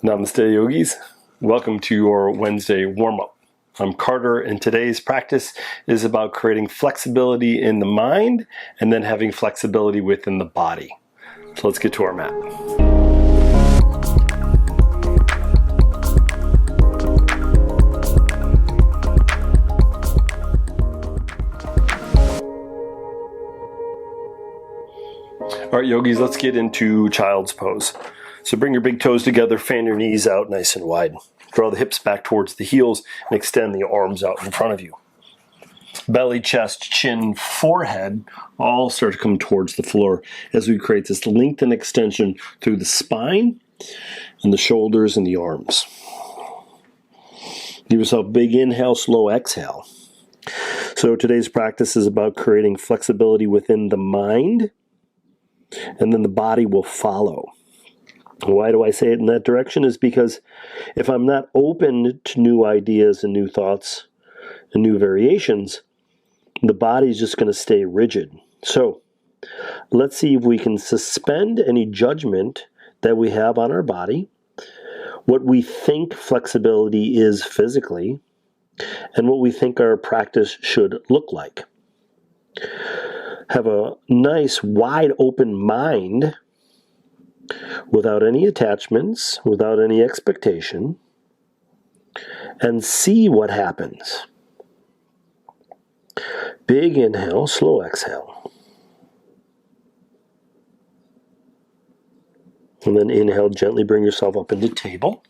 Namaste, yogis. Welcome to your Wednesday warm-up. I'm Carter, and today's practice is about creating flexibility in the mind and then having flexibility within the body. So let's get to our mat. All right, yogis, let's get into child's pose. So bring your big toes together, fan your knees out nice and wide. Draw the hips back towards the heels and extend the arms out in front of you. Belly, chest, chin, forehead all start to come towards the floor as we create this length and extension through the spine and the shoulders and the arms. Give yourself a big inhale, slow exhale. So today's practice is about creating flexibility within the mind, and then the body will follow. Why do I say it in that direction? Is because if I'm not open to new ideas and new thoughts and new variations, the body's just going to stay rigid. So let's see if we can suspend any judgment that we have on our body, what we think flexibility is physically, and what we think our practice should look like. Have a nice wide open mind without any attachments, without any expectation, and see what happens. Big inhale, slow exhale. And then inhale, gently bring yourself up into table.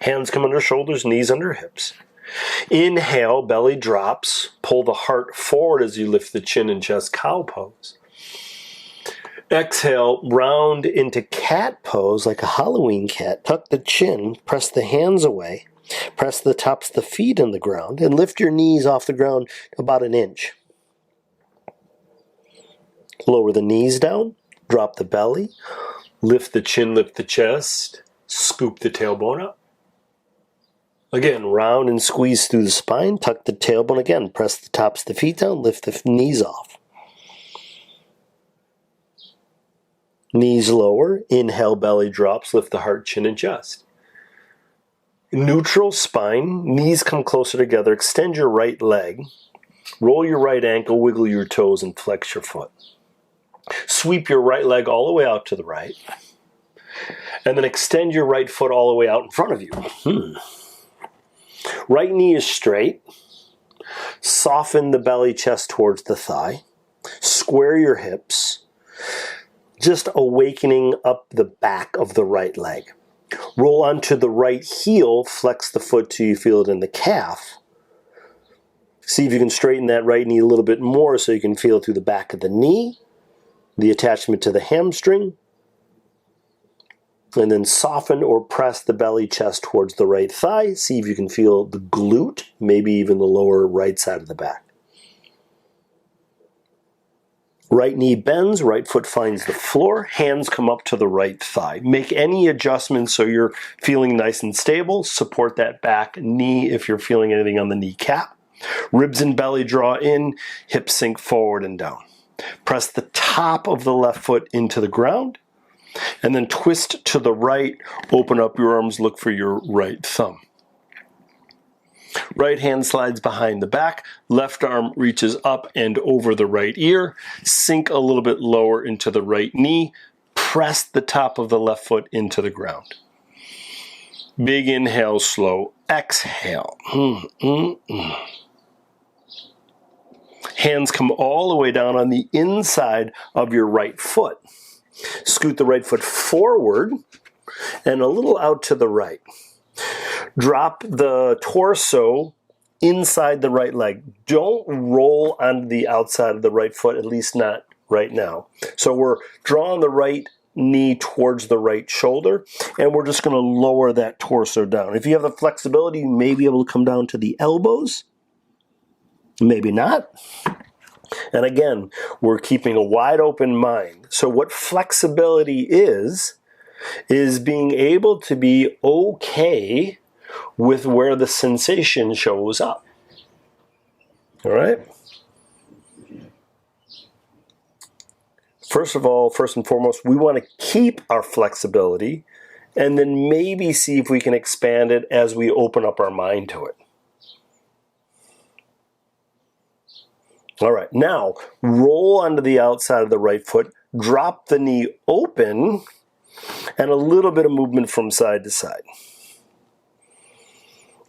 Hands come under shoulders, knees under hips. Inhale, belly drops. Pull the heart forward as you lift the chin and chest, cow pose. Exhale, round into cat pose like a Halloween cat. Tuck the chin, press the hands away, press the tops of the feet in the ground, and lift your knees off the ground about an inch. Lower the knees down, drop the belly, lift the chin, lift the chest, scoop the tailbone up. Again, round and squeeze through the spine, tuck the tailbone again, press the tops of the feet down, lift the knees off. Knees lower, inhale, belly drops, lift the heart, chin, and chest. Neutral spine, knees come closer together, extend your right leg, roll your right ankle, wiggle your toes, and flex your foot. Sweep your right leg all the way out to the right, and then extend your right foot all the way out in front of you. Right knee is straight. Soften the belly, chest towards the thigh. Square your hips. Just awakening up the back of the right leg. Roll onto the right heel, flex the foot till you feel it in the calf. See if you can straighten that right knee a little bit more so you can feel it through the back of the knee, the attachment to the hamstring, and then soften or press the belly, chest towards the right thigh. See if you can feel the glute, maybe even the lower right side of the back. Right knee bends, right foot finds the floor, hands come up to the right thigh. Make any adjustments so you're feeling nice and stable. Support that back knee if you're feeling anything on the kneecap. Ribs and belly draw in, hips sink forward and down. Press the top of the left foot into the ground, and then twist to the right, open up your arms, look for your right thumb. Right hand slides behind the back, left arm reaches up and over the right ear, sink a little bit lower into the right knee, press the top of the left foot into the ground. Big inhale, slow exhale. Hands come all the way down on the inside of your right foot. Scoot the right foot forward and a little out to the right. Drop the torso inside the right leg. Don't roll onto the outside of the right foot, at least not right now. So we're drawing the right knee towards the right shoulder, and we're just going to lower that torso down. If you have the flexibility, you may be able to come down to the elbows. Maybe not. And again, we're keeping a wide open mind. So what flexibility is being able to be okay with where the sensation shows up. All right? First of all, first and foremost, we want to keep our flexibility and then maybe see if we can expand it as we open up our mind to it. All right, now roll onto the outside of the right foot, drop the knee open, and a little bit of movement from side to side.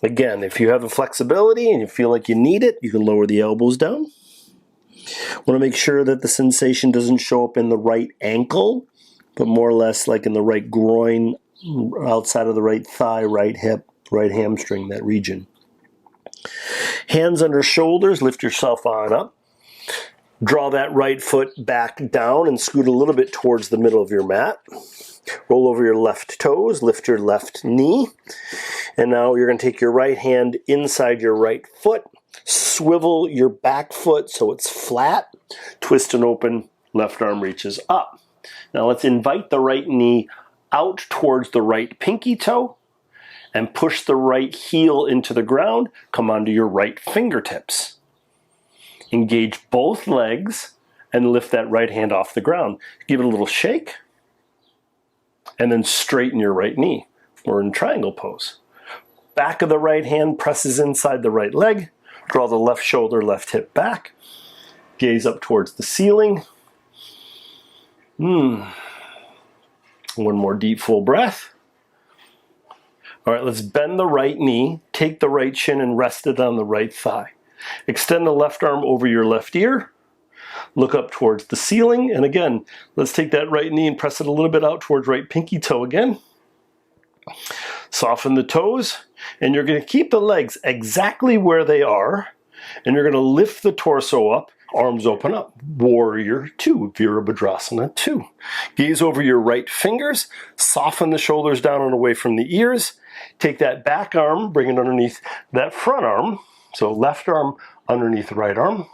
Again, if you have the flexibility and you feel like you need it, you can lower the elbows down. Want to make sure that the sensation doesn't show up in the right ankle, but more or less like in the right groin, outside of the right thigh, right hip, right hamstring, that region. Hands under shoulders, lift yourself on up. Draw that right foot back down and scoot a little bit towards the middle of your mat. Roll over your left toes, lift your left knee. And now you're going to take your right hand inside your right foot, swivel your back foot so it's flat, twist and open, left arm reaches up. Now let's invite the right knee out towards the right pinky toe and push the right heel into the ground. Come onto your right fingertips. Engage both legs and lift that right hand off the ground. Give it a little shake and then straighten your right knee. We're in triangle pose. Back of the right hand presses inside the right leg. Draw the left shoulder, left hip back. Gaze up towards the ceiling. One more deep full breath. All right, let's bend the right knee, take the right shin and rest it on the right thigh. Extend the left arm over your left ear. Look up towards the ceiling. And again, let's take that right knee and press it a little bit out towards right pinky toe again. Soften the toes. And you're going to keep the legs exactly where they are. And you're going to lift the torso up. Arms open up. Warrior 2. Virabhadrasana 2. Gaze over your right fingers. Soften the shoulders down and away from the ears. Take that back arm. Bring it underneath that front arm. So left arm underneath the right arm.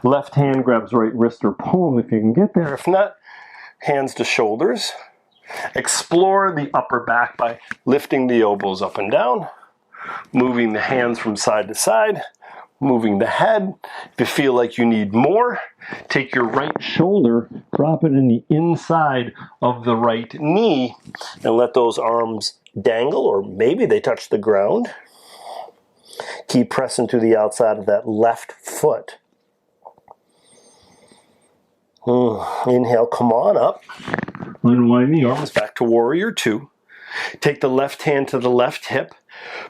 Left hand grabs right wrist or palm if you can get there. If not, hands to shoulders. Explore the upper back by lifting the elbows up and down, moving the hands from side to side, moving the head. If you feel like you need more, take your right shoulder, drop it in the inside of the right knee, and let those arms dangle, or maybe they touch the ground. Keep pressing to the outside of that left foot. Inhale, come on up. Unwind the arms back to Warrior 2. Take the left hand to the left hip.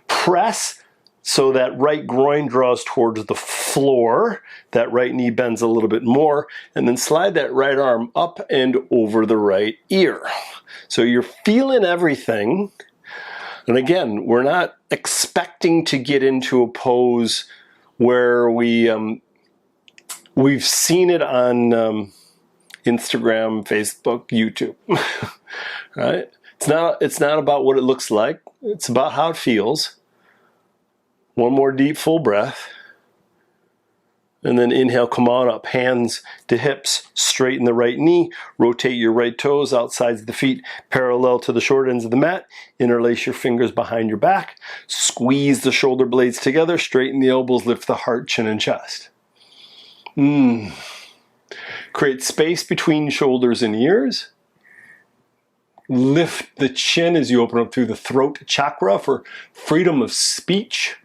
Press so that right groin draws towards the floor. That right knee bends a little bit more. And then slide that right arm up and over the right ear. So you're feeling everything. And again, we're not expecting to get into a pose where we've seen it on Instagram, Facebook, YouTube. Right? It's not about what it looks like. It's about how it feels. One more deep full breath. And then inhale, come on up. Hands to hips, straighten the right knee. Rotate your right toes outside the feet, parallel to the short ends of the mat. Interlace your fingers behind your back. Squeeze the shoulder blades together. Straighten the elbows, lift the heart, chin, and chest. Create space between shoulders and ears. Lift the chin as you open up through the throat chakra for freedom of speech.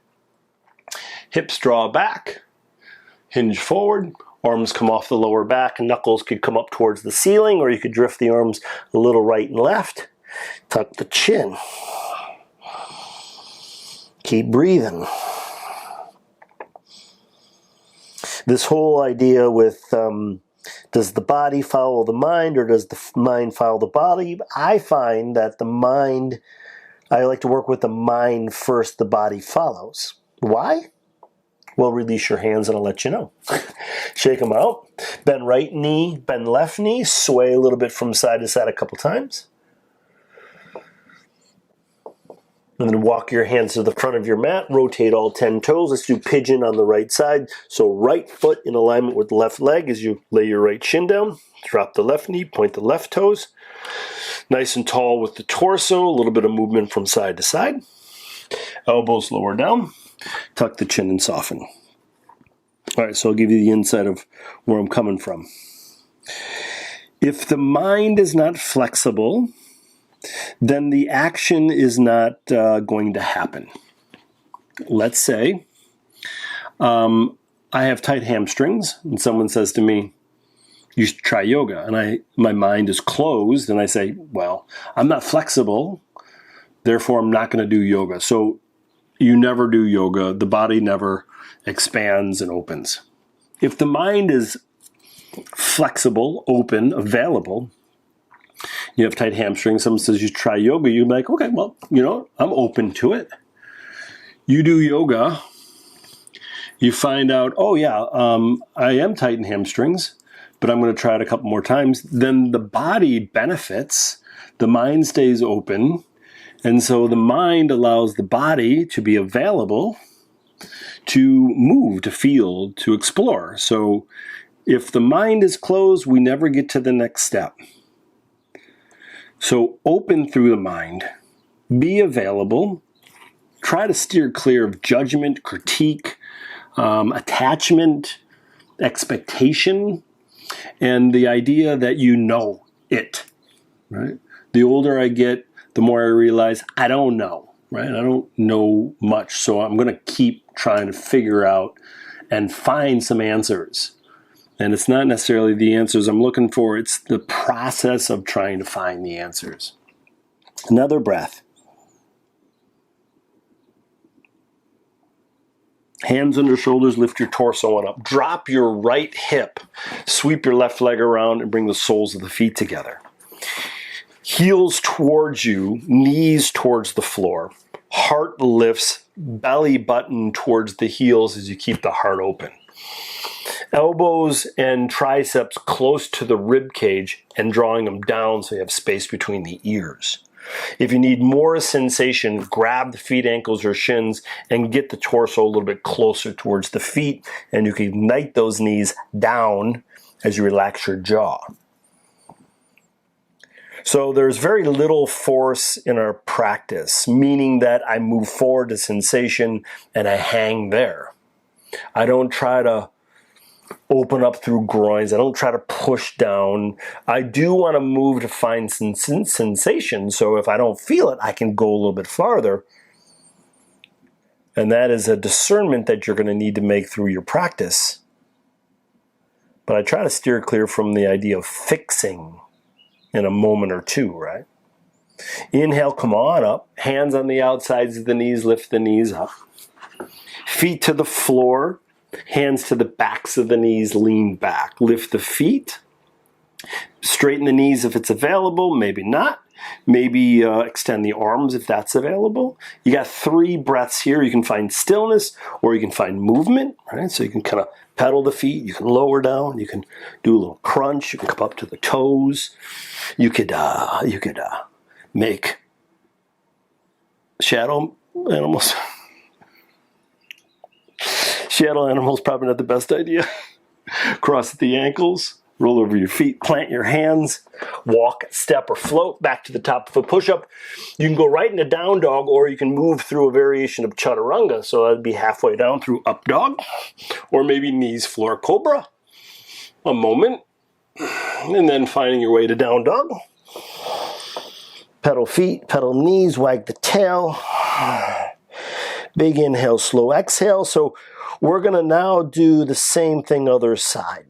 Hips draw back. Hinge forward, arms come off the lower back, knuckles could come up towards the ceiling, or you could drift the arms a little right and left. Tuck the chin. Keep breathing. This whole idea with does the body follow the mind, or does the mind follow the body? I find that I like to work with the mind first, the body follows. Why? Well, release your hands and I'll let you know. Shake them out. Bend right knee, bend left knee. Sway a little bit from side to side a couple times. And then walk your hands to the front of your mat. Rotate all 10 toes. Let's do pigeon on the right side. So right foot in alignment with the left leg as you lay your right shin down. Drop the left knee, point the left toes. Nice and tall with the torso. A little bit of movement from side to side. Elbows lower down. Tuck the chin and soften. All right, so I'll give you the insight of where I'm coming from. If the mind is not flexible, then the action is not going to happen. Let's say I have tight hamstrings, and someone says to me, you should try yoga. And my mind is closed, and I say, well, I'm not flexible, therefore I'm not going to do yoga. So you never do yoga. The body never expands and opens. If the mind is flexible, open, available, you have tight hamstrings, someone says you try yoga, you're like, okay, well, I'm open to it. You do yoga, you find out, oh yeah, I am tight in hamstrings, but I'm going to try it a couple more times. Then the body benefits, the mind stays open, and so the mind allows the body to be available to move, to feel, to explore. So if the mind is closed, we never get to the next step. So open through the mind, be available, try to steer clear of judgment, critique, attachment, expectation, and the idea that you know it, right? The older I get, the more I realize I don't know, right? I don't know much, so I'm going to keep trying to figure out and find some answers. And it's not necessarily the answers I'm looking for, it's the process of trying to find the answers. Another breath. Hands under shoulders, lift your torso on up. Drop your right hip. Sweep your left leg around and bring the soles of the feet together. Heels towards you, knees towards the floor. Heart lifts, belly button towards the heels as you keep the heart open. Elbows and triceps close to the rib cage and drawing them down so you have space between the ears. If you need more sensation, grab the feet, ankles, or shins and get the torso a little bit closer towards the feet, and you can ignite those knees down as you relax your jaw. So there's very little force in our practice, meaning that I move forward to sensation and I hang there. I don't try to open up through groins. I don't try to push down. I do want to move to find sensation. So if I don't feel it, I can go a little bit farther. And that is a discernment that you're going to need to make through your practice. But I try to steer clear from the idea of fixing in a moment or two, right? Inhale, come on up. Hands on the outsides of the knees, lift the knees up. Feet to the floor. Hands to the backs of the knees, lean back. Lift the feet. Straighten the knees if it's available, maybe not. Maybe extend the arms if that's available. You got 3 breaths here. You can find stillness or you can find movement, right? So you can kind of pedal the feet. You can lower down. You can do a little crunch. You can come up to the toes. You could make shadow animals. Shadow animals, probably not the best idea. Cross at the ankles, roll over your feet, plant your hands, walk, step, or float back to the top of a push-up. You can go right into down dog, or you can move through a variation of chaturanga. So that'd be halfway down through up dog, or maybe knees, floor, cobra. A moment, and then finding your way to down dog. Pedal feet, pedal knees, wag the tail. Big inhale, slow exhale. So we're going to now do the same thing other side.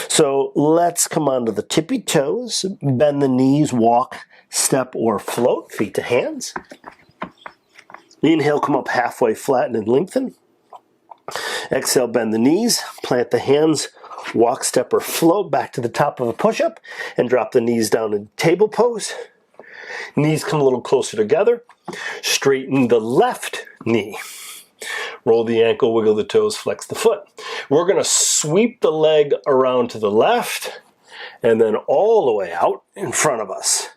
So let's come onto the tippy toes, bend the knees, walk, step, or float, feet to hands. Inhale, come up halfway, flatten and lengthen. Exhale, bend the knees, plant the hands, walk, step, or float back to the top of a push-up, and drop the knees down in table pose. Knees come a little closer together. Straighten the left knee. Roll the ankle, wiggle the toes, flex the foot. We're going to sweep the leg around to the left and then all the way out in front of us.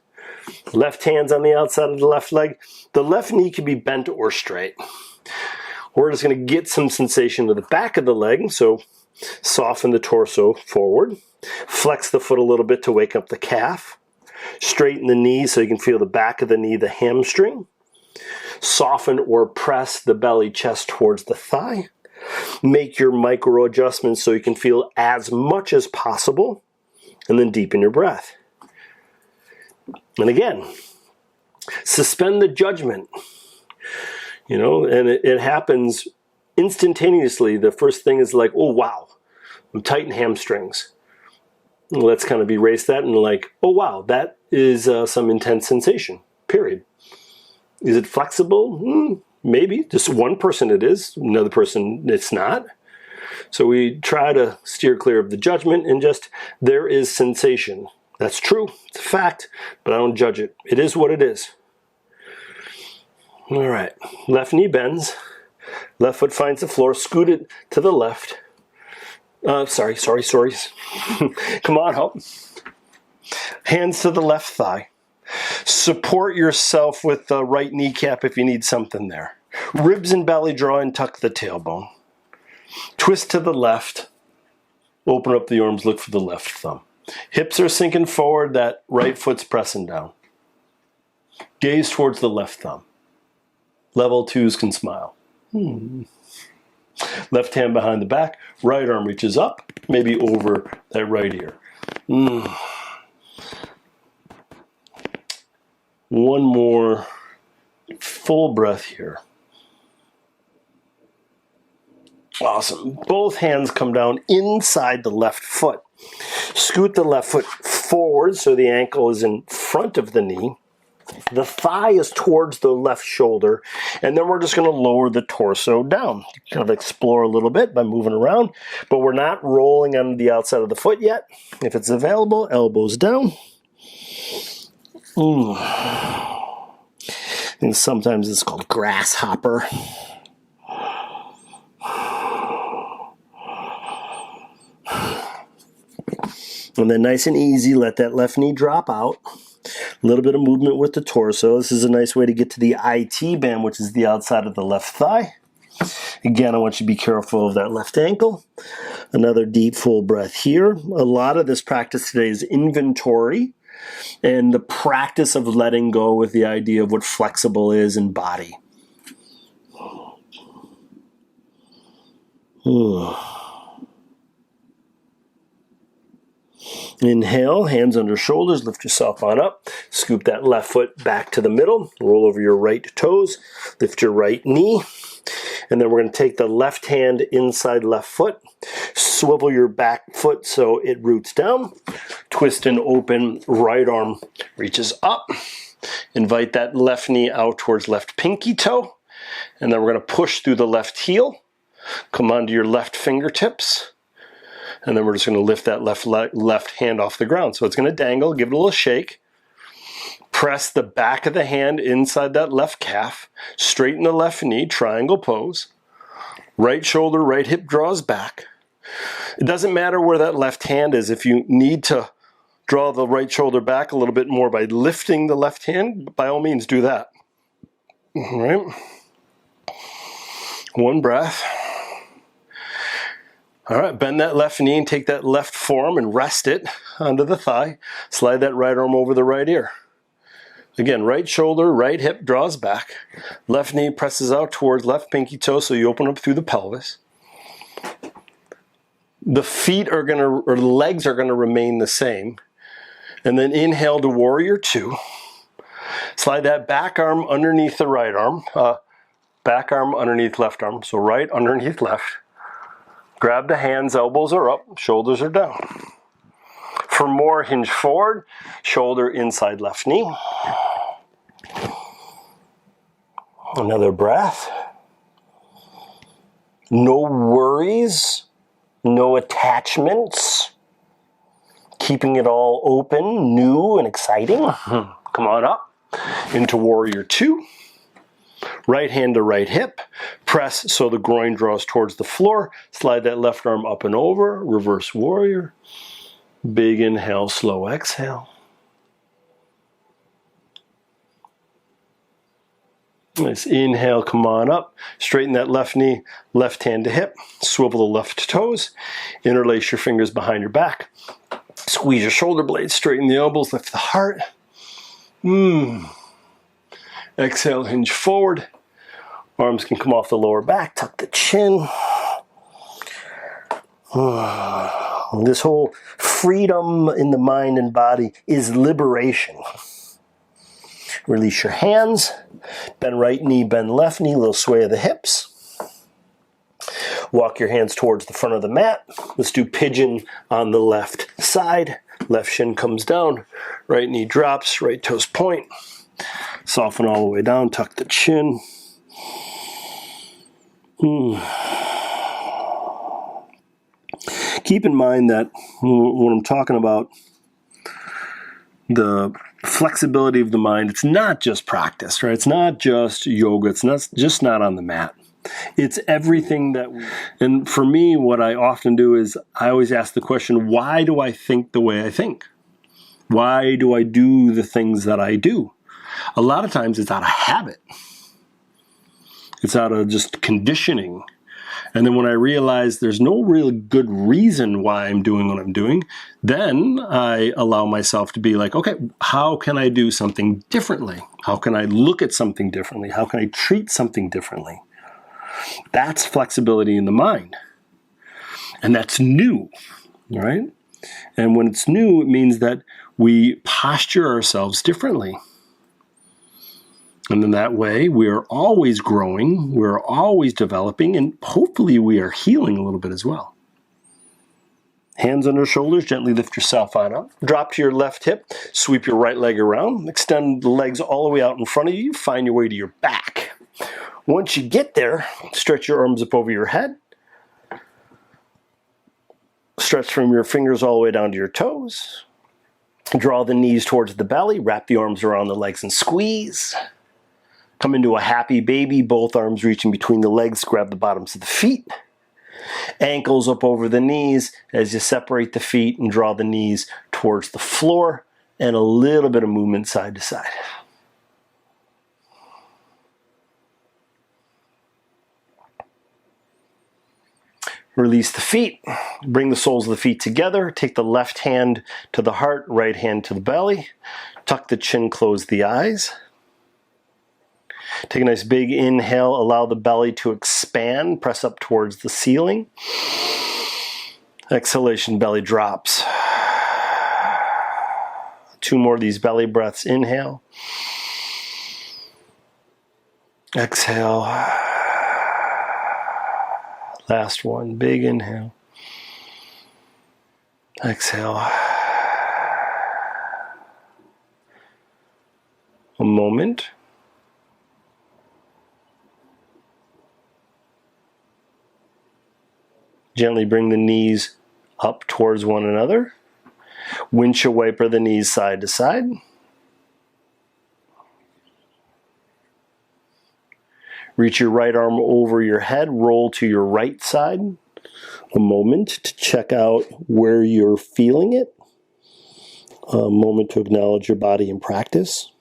Left hand's on the outside of the left leg. The left knee can be bent or straight. We're just going to get some sensation to the back of the leg, so soften the torso forward. Flex the foot a little bit to wake up the calf. Straighten the knee so you can feel the back of the knee, the hamstring. Soften or press the belly, chest towards the thigh. Make your micro adjustments so you can feel as much as possible, and then deepen your breath. And again, suspend the judgment. You know, and it happens instantaneously. The first thing is like, oh wow, I'm tight in hamstrings. Let's kind of erase that and like, oh wow, that is some intense sensation, period. Is it flexible? Maybe. Just one person it is, another person it's not. So we try to steer clear of the judgment and just, there is sensation. That's true, it's a fact, but I don't judge it. It is what it is. All right, left knee bends, left foot finds the floor, scoot it to the left. Sorry. Come on, up. Hands to the left thigh. Support yourself with the right kneecap if you need something there. Ribs and belly draw and tuck the tailbone. Twist to the left. Open up the arms, look for the left thumb. Hips are sinking forward, that right foot's pressing down. Gaze towards the left thumb. Level 2s can smile. Left hand behind the back, right arm reaches up, maybe over that right ear. One more full breath here. Awesome. Both hands come down inside the left foot. Scoot the left foot forward so the ankle is in front of the knee. The thigh is towards the left shoulder, and then we're just going to lower the torso down. Kind of explore a little bit by moving around, but we're not rolling on the outside of the foot yet. If it's available, elbows down. And sometimes it's called grasshopper. And then nice and easy, let that left knee drop out. A little bit of movement with the torso. This is a nice way to get to the IT band, which is the outside of the left thigh. Again, I want you to be careful of that left ankle. Another deep, full breath here. A lot of this practice today is inventory and the practice of letting go with the idea of what flexible is in body. Inhale, hands under shoulders, lift yourself on up. Scoop that left foot back to the middle. Roll over your right toes. Lift your right knee. And then we're going to take the left hand inside left foot. Swivel your back foot so it roots down. Twist and open, right arm reaches up. Invite that left knee out towards left pinky toe. And then we're going to push through the left heel. Come onto your left fingertips. And then we're just going to lift that left hand off the ground. So it's going to dangle, give it a little shake. Press the back of the hand inside that left calf. Straighten the left knee, triangle pose. Right shoulder, right hip draws back. It doesn't matter where that left hand is. If you need to draw the right shoulder back a little bit more by lifting the left hand, by all means do that. All right. One breath. All right, bend that left knee and take that left forearm and rest it onto the thigh. Slide that right arm over the right ear. Again, right shoulder, right hip draws back. Left knee presses out towards left pinky toe so you open up through the pelvis. The feet are going to, or the legs are going to remain the same. And then inhale to warrior two. Slide that back arm underneath the right arm. Back arm underneath left arm. So right underneath left. Grab the hands, elbows are up, shoulders are down. For more, hinge forward, shoulder inside left knee. Another breath. No worries, no attachments. Keeping it all open, new and exciting. Come on up into warrior two. Right hand to right hip. Press so the groin draws towards the floor. Slide that left arm up and over. Reverse warrior. Big inhale, slow exhale. Nice inhale, come on up. Straighten that left knee, left hand to hip. Swivel the left toes. Interlace your fingers behind your back. Squeeze your shoulder blades, straighten the elbows, lift the heart. Exhale, hinge forward. Arms can come off the lower back, tuck the chin. This whole freedom in the mind and body is liberation. Release your hands. Bend right knee, bend left knee, little sway of the hips. Walk your hands towards the front of the mat. Let's do pigeon on the left side. Left shin comes down, right knee drops, right toes point. Soften all the way down, tuck the chin. Keep in mind that when I'm talking about the flexibility of the mind, it's not just practice, right? It's not just yoga. It's not just not on the mat. It's everything that and for me, what I often do is I always ask the question, why do I think the way I think? Why do I do the things that I do? A lot of times it's out of habit. It's out of just conditioning. And then when I realize there's no real good reason why I'm doing what I'm doing, then I allow myself to be like, okay, how can I do something differently? How can I look at something differently? How can I treat something differently? That's flexibility in the mind. And that's new, right? And when it's new, it means that we posture ourselves differently. And in that way, we are always growing, we're always developing, and hopefully we are healing a little bit as well. Hands under shoulders, gently lift yourself on up. Drop to your left hip, sweep your right leg around, extend the legs all the way out in front of you, find your way to your back. Once you get there, stretch your arms up over your head. Stretch from your fingers all the way down to your toes. Draw the knees towards the belly, wrap the arms around the legs and squeeze. Come into a happy baby, both arms reaching between the legs, grab the bottoms of the feet. Ankles up over the knees as you separate the feet and draw the knees towards the floor, and a little bit of movement side to side. Release the feet, bring the soles of the feet together, take the left hand to the heart, right hand to the belly, tuck the chin, close the eyes. Take a nice big inhale, allow the belly to expand, press up towards the ceiling. Exhalation, belly drops. 2 more of these belly breaths, inhale. Exhale. Last one, big inhale. Exhale. A moment. Gently bring the knees up towards one another. Windshield wiper the knees side to side. Reach your right arm over your head, roll to your right side. A moment to check out where you're feeling it. A moment to acknowledge your body in practice.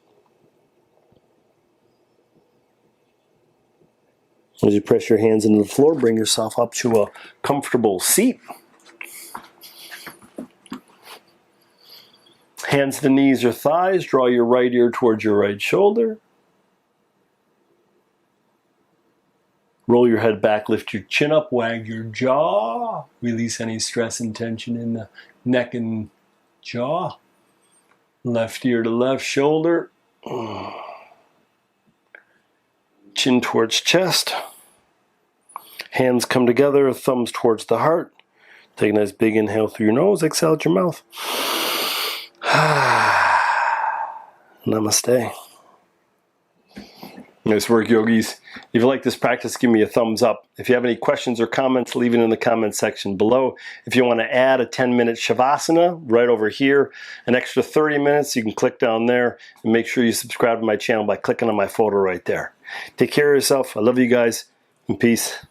As you press your hands into the floor, bring yourself up to a comfortable seat. Hands to the knees or thighs, draw your right ear towards your right shoulder. Roll your head back, lift your chin up, wag your jaw. Release any stress and tension in the neck and jaw. Left ear to left shoulder. Chin towards chest. Hands come together, thumbs towards the heart. Take a nice big inhale through your nose, exhale out your mouth. Namaste. Nice work, yogis. If you like this practice, give me a thumbs up. If you have any questions or comments, leave it in the comment section below. If you want to add a 10-minute Shavasana right over here, an extra 30 minutes, you can click down there and make sure you subscribe to my channel by clicking on my photo right there. Take care of yourself. I love you guys, and peace.